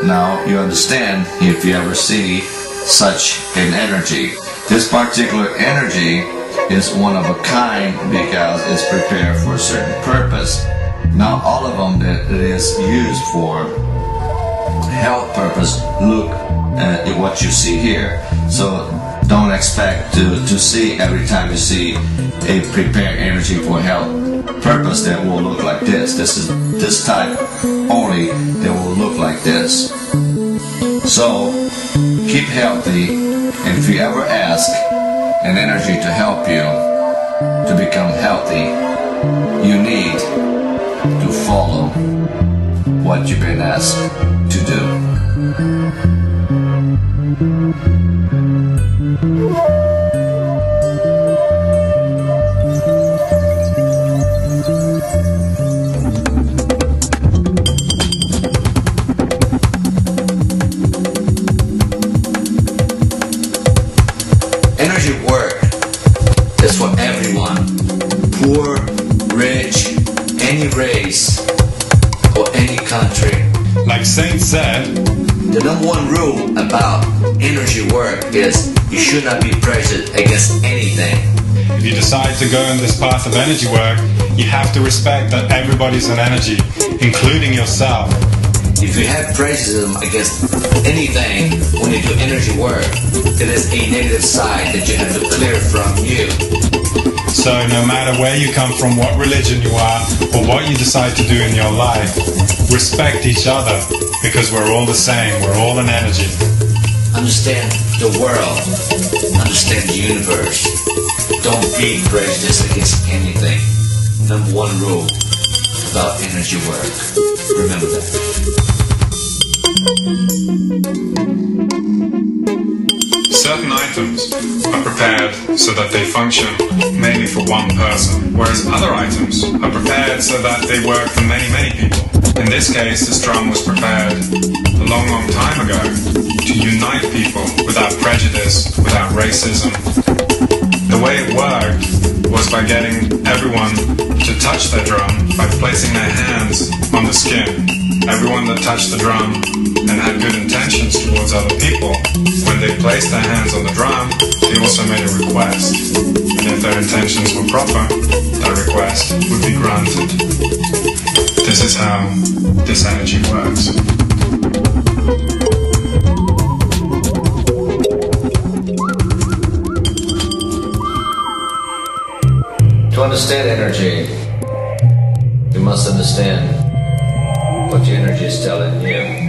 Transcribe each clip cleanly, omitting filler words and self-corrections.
now you understand if you ever see such an energy. This particular energy is one of a kind because it's prepared for a certain purpose. Not all of them that it is used for health purpose look at what you see here. So don't expect to see every time you see a prepared energy for health purpose that will look like this. This is this type only that will look like this. So keep healthy, and if you ever ask an energy to help you to become healthy, you need to follow what you've been asked to do. Energy work is for everyone, poor, rich, any race, or any country. Like Saint said, the number one rule about energy work is you should not be prejudiced against anything. if you decide to go in this path of energy work, you have to respect that everybody's an energy, including yourself. If you have prejudice against anything when you do energy work, it is a negative side that you have to clear from you. So no matter where you come from, what religion you are, or what you decide to do in your life, respect each other, because we're all the same, we're all an energy. Understand the world, understand the universe. Don't be prejudiced against anything. Number one rule about energy work. Remember that. Certain items are prepared so that they function mainly for one person, whereas other items are prepared so that they work for many, many people. In this case, this drum was prepared a long, long time ago to unite people without prejudice, without racism. The way it worked was by getting everyone to touch their drum by placing their hands on the skin. Everyone that touched the drum and had good intentions towards other people, when they placed their hands on the drum, they also made a request. And if their intentions were proper, that request would be granted. This is how this energy works. To understand energy, you must understand what your energy is telling you.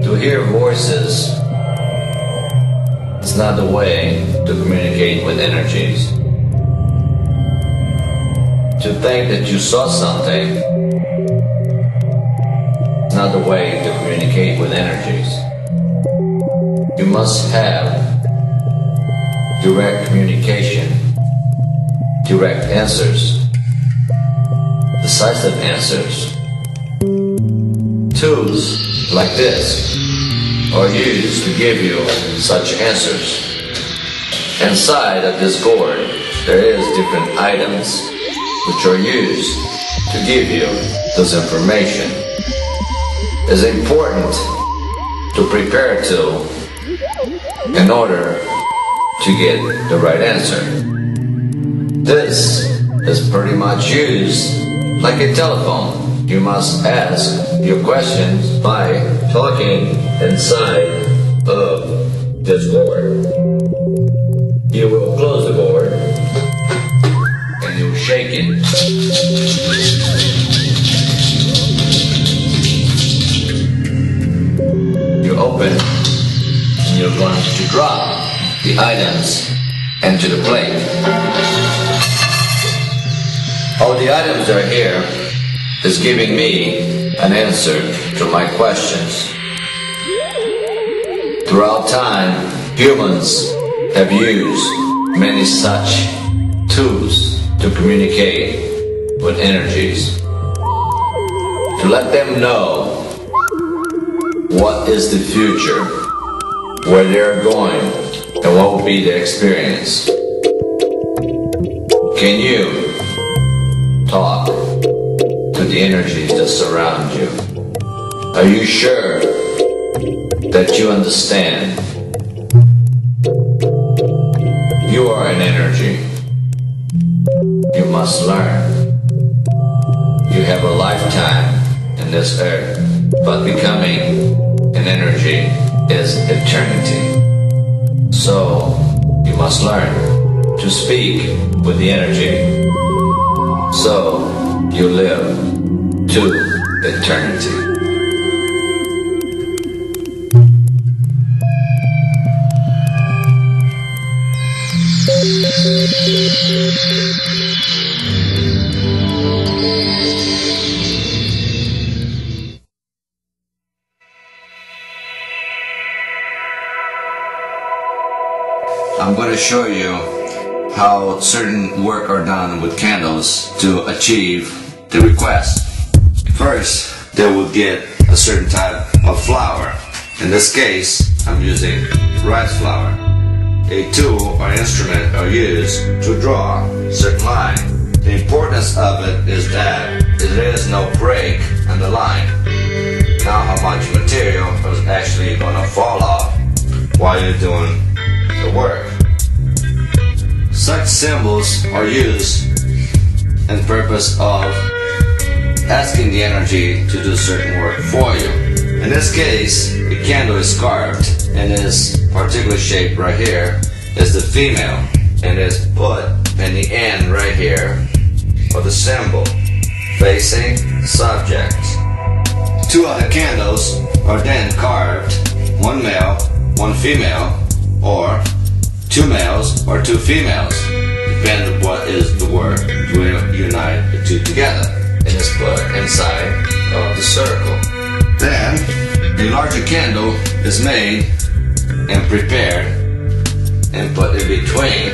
To hear voices is not the way to communicate with energies. To think that you saw something is not the way to communicate with energies. You must have direct communication, direct answers, decisive answers. Tools like this are used to give you such answers. Inside of this gourd, there is different items which are used to give you this information. It's important to prepare to in order to get the right answer. This is pretty much used like a telephone. You must ask your questions by talking inside of this gourd. You will close the gourd and you will shake it. You open and you're going to drop the items into the plate. All the items are here is giving me an answer to my questions. Throughout time, humans have used many such tools to communicate with energies, to let them know what is the future, where they're going, and what will be the experience. Can you talk to the energies that surround you Are you sure that you understand? You are an energy. You must learn. You have a lifetime in this earth, but becoming an energy is eternity. So, you must learn to speak with the energy. So, you live to eternity. I'm going to show you how certain work are done with candles to achieve the request. First, they will get a certain type of flower. In this case, I'm using rice flour. A tool or instrument are used to draw a certain line. The importance of it is that there is no break on the line. Now how much material is actually going to fall off while you're doing the work. Such symbols are used in purpose of asking the energy to do certain work for you. In this case, the candle is carved and this particular shape right here is the female and is put in the end right here of the symbol facing subject. Two other candles are then carved, one male, one female, or two males or two females, depending on what is the word to unite the two together. It is put inside of the circle. Then, a larger candle is made and prepared and put in between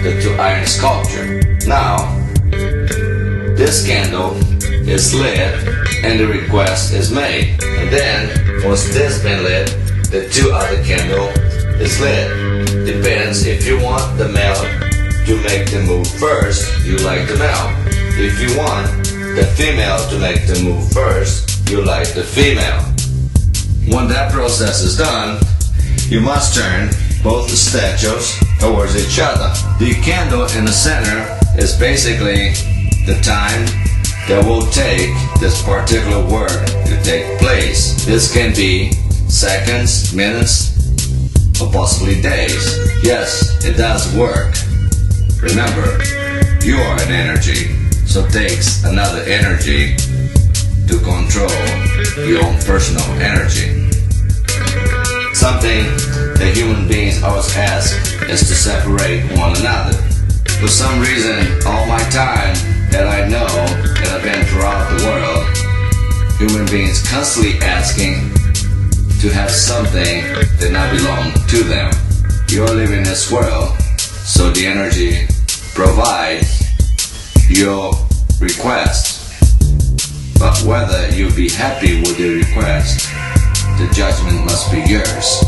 the two iron sculpture. Now, this candle is lit and the request is made. And then, once this been lit, the two other candle is lit. Depends if you want the male to make the move first, you like the male. If you want the female to make the move first, you like the female. When that process is done, you must turn both the statues towards each other. The candle in the center is basically the time that will take this particular work to take place. This can be seconds, minutes, or possibly days. Yes, it does work. Remember, you are an energy, so it takes another energy to control your own personal energy. Something that human beings always ask is to separate one another. For some reason, all my time that I know that I've been throughout the world, human beings constantly asking to have something that not belong to them. You're living in this world, so the energy provides your request. But whether you be happy with the request, the judgment must be yours.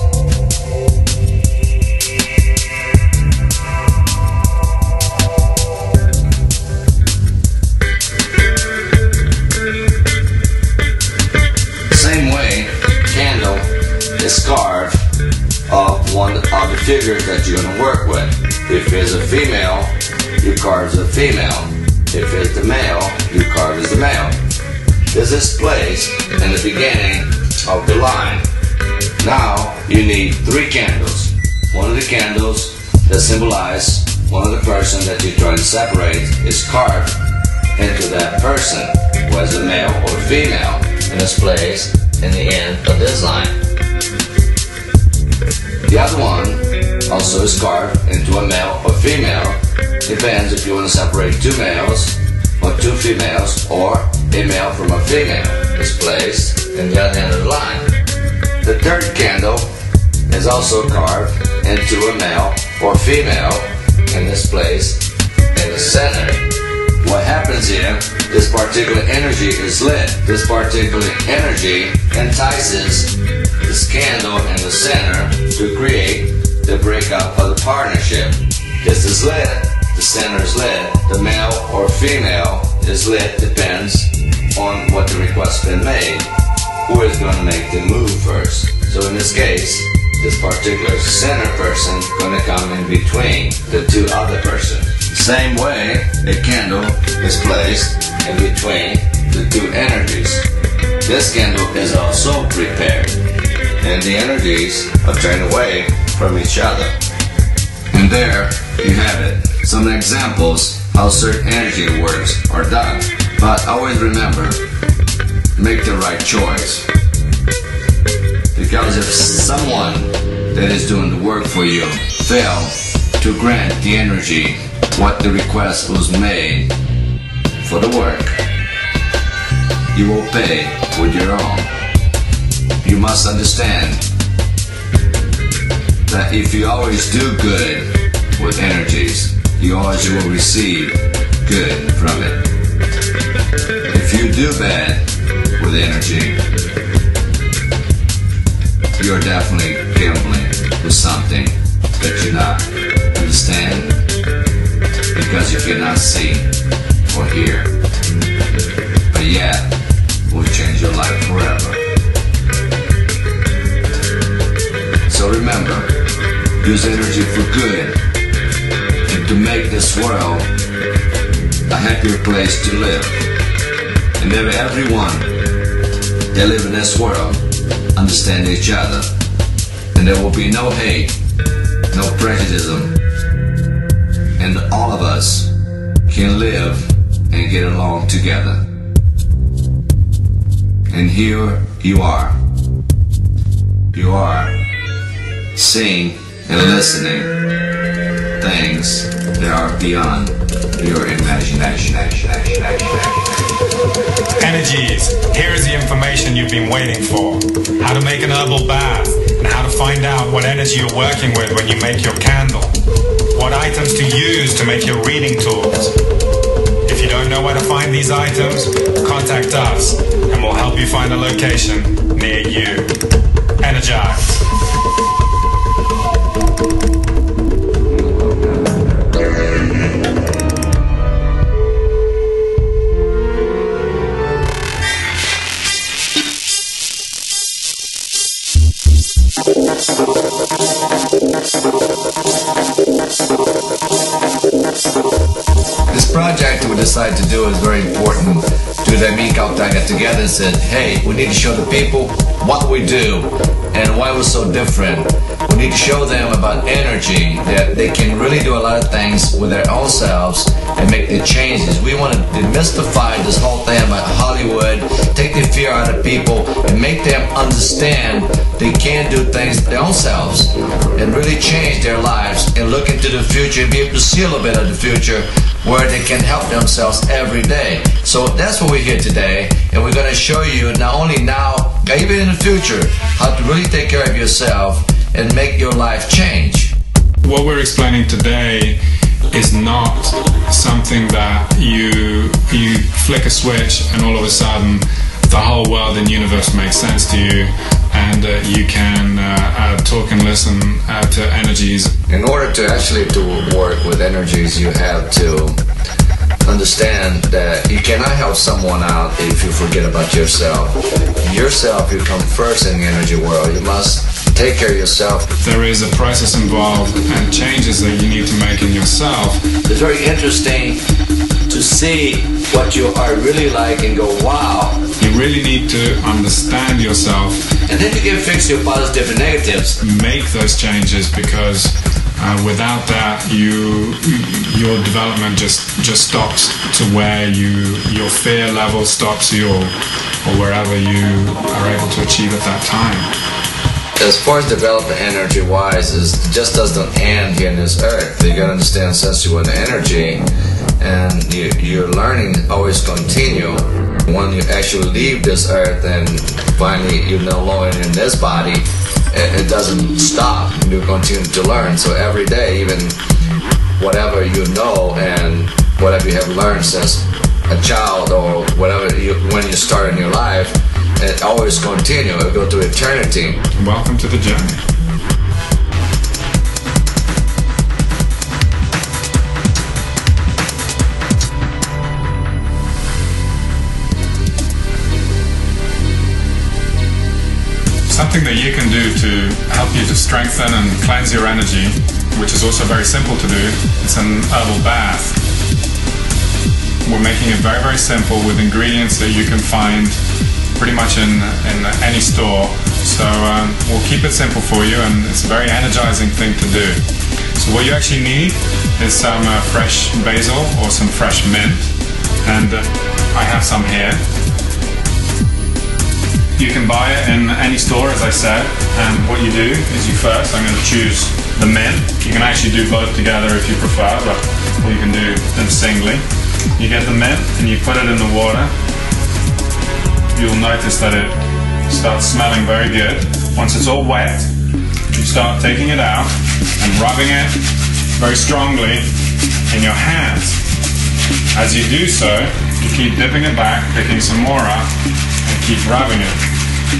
Same way, candle is carved of one of the figures that you're going to work with. If it's a female, you carve as a female. If it's the male, you carve as the male. This is placed in the beginning of the line. Now you need three candles. One of the candles that symbolize one of the person that you're trying to separate is carved into that person, whether male or female, and is placed in the end of this line. The other one also is carved into a male or female. Depends if you want to separate two males or two females, or a male from a female is placed in the other end of the line. The third candle is also carved into a male or female and is placed in the center. What happens here, this particular energy is lit. This particular energy entices this candle in the center to create the breakup of the partnership. This is lit, the center is lit, the male or female is lit, depends on what the request has been made. who is going to make the move first. So in this case, this particular center person going to come in between the two other persons. Same way, a candle is placed in between the two energies. This candle is also prepared, and the energies are turned away from each other. And there you have it. Some examples how certain energy works are done. But always remember, make the right choice. Because if someone that is doing the work for you fail to grant the energy what the request was made for the work, you will pay with your own. You must understand that if you always do good with energies, you always will receive good from it. If you do bad with energy, you're definitely gambling with something that you not understand, because you cannot see or hear, but yet will change your life forever. So remember, use energy for good and to make this world a happier place to live. And if everyone that live in this world understand each other, and there will be no hate, no prejudice, and all of us can live and get along together. And here you are seeing and listening things that are beyond your imagination. Energies. Here is the information you've been waiting for. How to make an herbal bath, and how to find out what energy you're working with when you make your candle. What items to use to make your reading tools. If you don't know where to find these items, contact us and we'll help you find a location near you. Energize. This project we decided to do is very important. Dudamik Alta got together and said, hey, we need to show the people what we do and why we're so different. We need to show them about energy, that they can really do a lot of things with their own selves and make the changes. We want to demystify this whole thing about Hollywood, take the fear out of people and make them understand they can do things their own selves and really change their lives and look into the future and be able to see a little bit of the future where they can help themselves every day. So that's what we're here today, and we're going to show you not only now, even in the future, how to really take care of yourself and make your life change. What we're explaining today is not something that you flick a switch and all of a sudden the whole world and universe makes sense to you, and you can talk and listen to energies. In order to actually work with energies, you have to understand that you cannot help someone out if you forget about yourself. Yourself, you come first in the energy world. You must take care of yourself. There is a process involved and changes that you need to make in yourself. It's very interesting to see what you are really like and go, wow. You really need to understand yourself. And then you can fix your positive and negatives. Make those changes, because without that, your development just stops to where your fear level stops you, or wherever you are able to achieve at that time. As far as development energy-wise, it just doesn't end here on this earth. You gotta understand, since you are the energy, and your learning always continue. When you actually leave this earth and finally you're no longer in this body, it doesn't stop. You continue to learn. So every day, even whatever you know and whatever you have learned since a child or whatever when you start in your life, it always continue. It'll go to eternity. Welcome to the journey. something that you can do to help you to strengthen and cleanse your energy, which is also very simple to do. It's an herbal bath. We're making it very, very simple with ingredients that you can find pretty much in any store. So we'll keep it simple for you, and it's a very energizing thing to do. So what you actually need is some fresh basil or some fresh mint, and I have some here. You can buy it in any store, as I said, and what you do is I'm going to choose the mint. You can actually do both together if you prefer, but you can do them singly. You get the mint and you put it in the water. You'll notice that it starts smelling very good. Once it's all wet, you start taking it out and rubbing it very strongly in your hands. As you do so, you keep dipping it back, picking some more up, and keep rubbing it.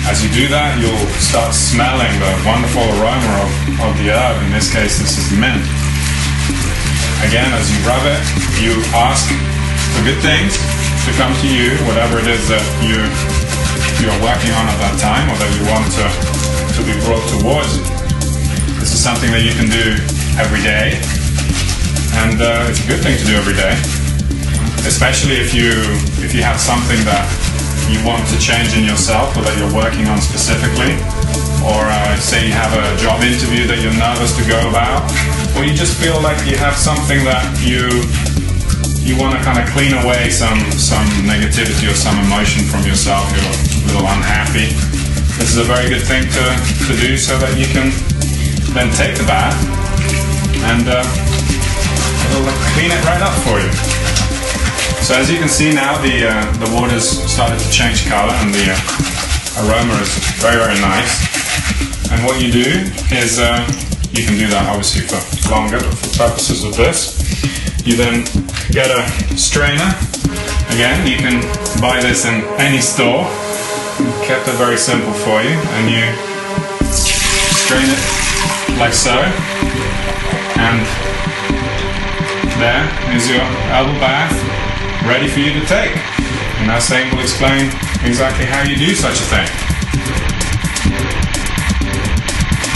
As you do that, you'll start smelling the wonderful aroma of the herb. In this case, this is mint. Again, as you rub it, you ask for good things to come to you, whatever it is that you're working on at that time, or that you want to be brought towards you. This is something that you can do every day, and it's a good thing to do every day, especially if you have something that you want to change in yourself, or that you're working on specifically, or say you have a job interview that you're nervous to go about, or you just feel like you have something that you want to kind of clean away some negativity or some emotion from yourself. You're a little unhappy. This is a very good thing to do, so that you can then take the bath and it'll clean it right up for you. So as you can see now, the water's started to change color, and the aroma is very, very nice. And what you do is, you can do that obviously for longer, but for purposes of this, you then get a strainer. Again, you can buy this in any store. We've kept it very simple for you, and you strain it like so. And there is your herbal bath, ready for you to take. And now Sane will explain exactly how you do such a thing.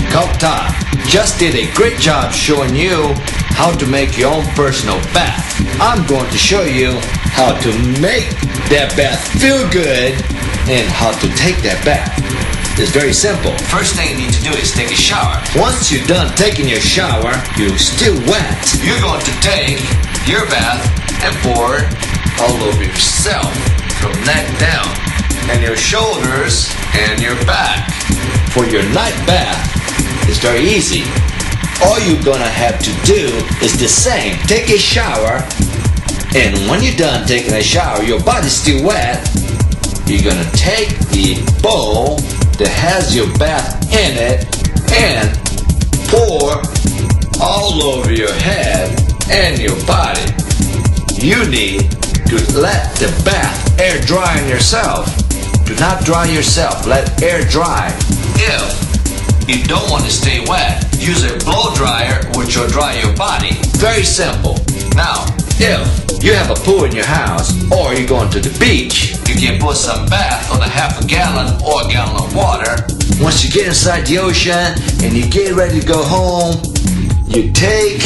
Kokta just did a great job showing you how to make your own personal bath. I'm going to show you how to make that bath feel good and how to take that bath. It's very simple. First thing you need to do is take a shower. Once you're done taking your shower, you're still wet. You're going to take your bath and pour it all over yourself, from neck down, and your shoulders and your back. For your night bath, it's very easy. All you're gonna have to do is the same. Take a shower, and when you're done taking a shower, your body's still wet. You're gonna take the bowl that has your bath in it and pour all over your head and your body. You need to let the bath air dry on yourself. Do not dry yourself, let air dry. If you don't want to stay wet, use a blow dryer which will dry your body. Very simple. Now, if you have a pool in your house or you're going to the beach, you can put some bath on a half a gallon or a gallon of water. Once you get inside the ocean and you get ready to go home, you take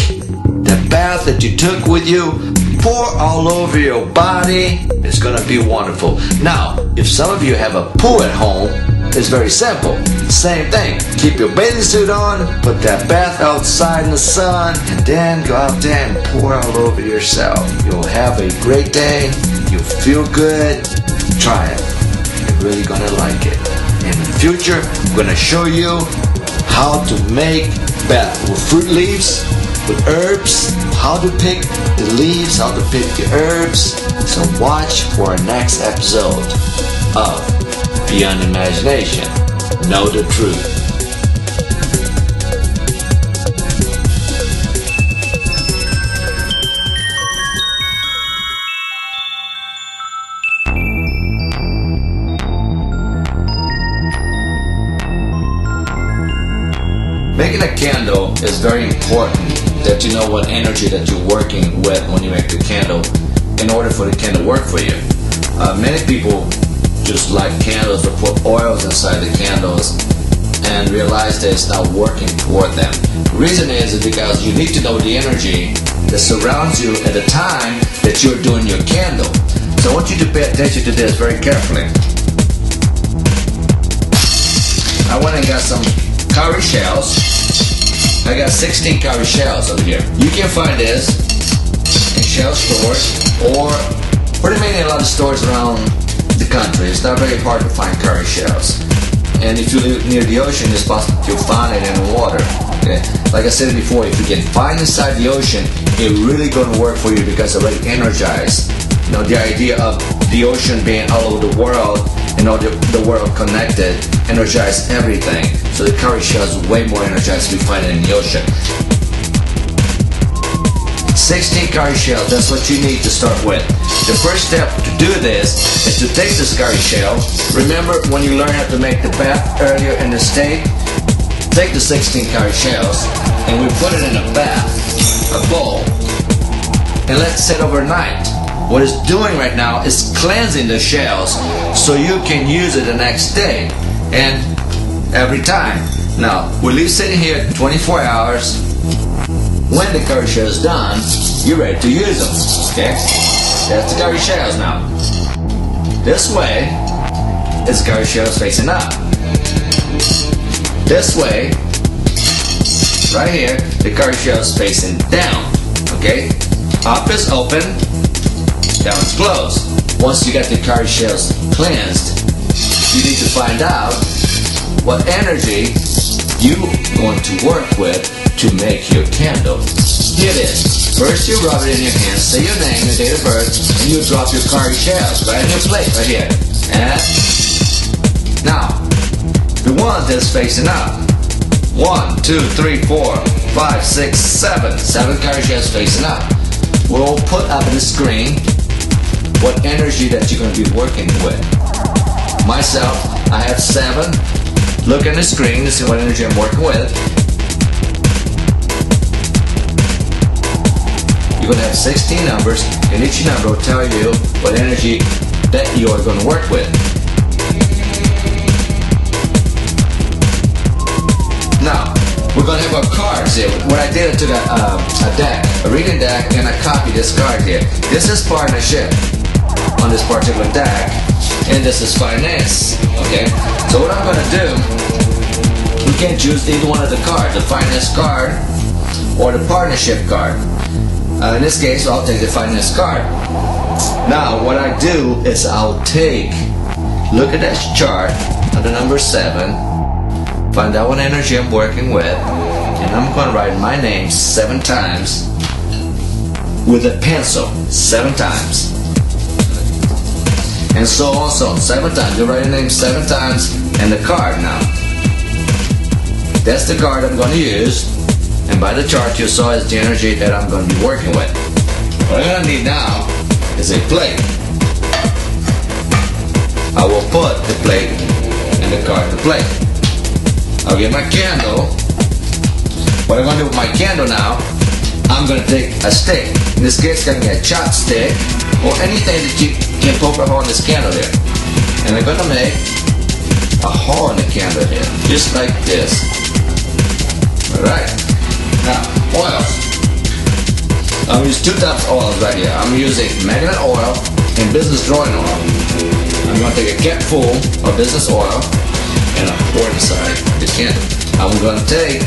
the bath that you took with you, pour all over your body. It's gonna be wonderful. Now, if some of you have a pool at home, it's very simple. Same thing. Keep your bathing suit on, put that bath outside in the sun, and then go out there and pour all over yourself. You'll have a great day. You'll feel good. Try it. You're really gonna like it. In the future, I'm gonna show you how to make bath with fruit leaves, with herbs, how to pick the leaves, how to pick the herbs. So watch for our next episode of Beyond Imagination. Know the truth. Making a candle is very important that you know what energy that you're working with when you make the candle in order for the candle to work for you. Many people just light candles or put oils inside the candles and realize that it's not working toward them. The reason is because you need to know the energy that surrounds you at the time that you're doing your candle. So I want you to pay attention to this very carefully. I went and got some cowrie shells. I got 16 cowrie shells over here. You can find this in shell stores or pretty many a lot of stores around the country. It's not very hard to find cowrie shells. And if you live near the ocean, it's possible you'll find it in the water. Okay? Like I said before, if you can find inside the ocean, it's really going to work for you because it's already energized. You know, the idea of the ocean being all over the world and all the world connected, energize everything. So the cowrie shell is way more energized if you find it in the ocean. 16 cowrie shells, that's what you need to start with. The first step to do this is to take this cowrie shell. Remember when you learned how to make the bath earlier in the state? Take the 16 cowrie shells and we put it in a bath, a bowl, and let it sit overnight. What it's doing right now is cleansing the shells so you can use it the next day and every time. Now, we leave sitting here 24 hours. When the cowrie shell is done, you're ready to use them. Okay? That's the cowrie shells now. This way, is the cowrie shells facing up. This way, right here, the cowrie shell is facing down. Okay? Up is open. Down is closed. Once you get the cowrie shells cleansed, you need to find out what energy you're going to work with to make your candle. Here it is. First you rub it in your hand, say your name, your date of birth, and you drop your cowrie shells right in your plate right here. And now, the one that's facing up. 1, 2, 3, 4, 5, 6, 7. 7 cowrie shells facing up. We'll put up on the screen what energy that you're going to be working with. Myself, I have 7. Look at the screen to see what energy I'm working with. You're going to have 16 numbers, and each number will tell you what energy that you are going to work with. Now, we're going to have our cards here. What I did, I took a deck, a reading deck, and I copied this card here. This is partnership on this particular deck, and this is finance. Okay, so what I'm going to do, you can choose either one of the cards, the finance card or the partnership card. In this case, I'll take the finance card. Now, what I do is I'll take, look at that chart on the number 7, find out what energy I'm working with, and I'm going to write my name 7 times with a pencil, 7 times. And so on, so on, 7 times. You write your name 7 times and the card now. That's the card I'm going to use. And by the chart you saw is the energy that I'm going to be working with. What I'm going to need now is a plate. I will put the plate and the card in the plate. I'll get my candle. What I'm going to do with my candle now, I'm going to take a stick. In this case, I'm going to get a chopstick or anything that you can poke a hole in this candle here. And I'm going to make a hole in the candle here, just like this. Alright. Now, oils. I'm using 2 types of oils right here. I'm using manual oil and business drawing oil. I'm going to take a cap full of business oil and I'll pour it inside this candle. I'm going to take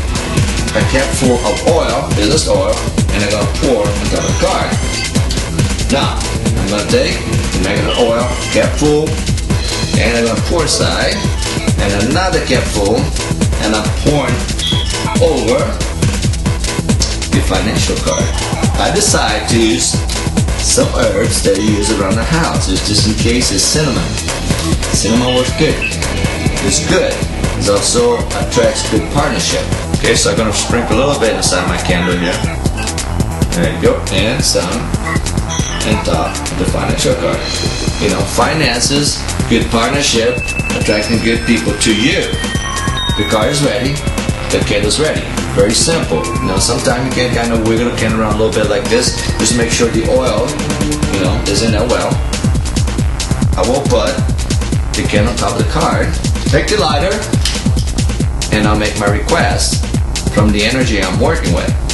a cap full of oil, business oil, and I'm going to pour on top of the card. Now, I'm going to take the manual oil, cap full, and I'm going to pour inside, and another cap full, and I'm pouring over the financial card. I decide to use some herbs that you use around the house, just in case it's cinnamon. Cinnamon works good. It's good. It also attracts good partnership. Okay, so I'm going to sprinkle a little bit inside my candle here. There you go. And some on top of the financial card. You know, finances, good partnership, attracting good people to you. The card is ready. The candle's ready. Very simple. You know, sometimes you can kind of wiggle the candle around a little bit like this. Just make sure the oil, you know, is in there well. I will put the candle on top of the card. Take the lighter now make my request from the energy I'm working with.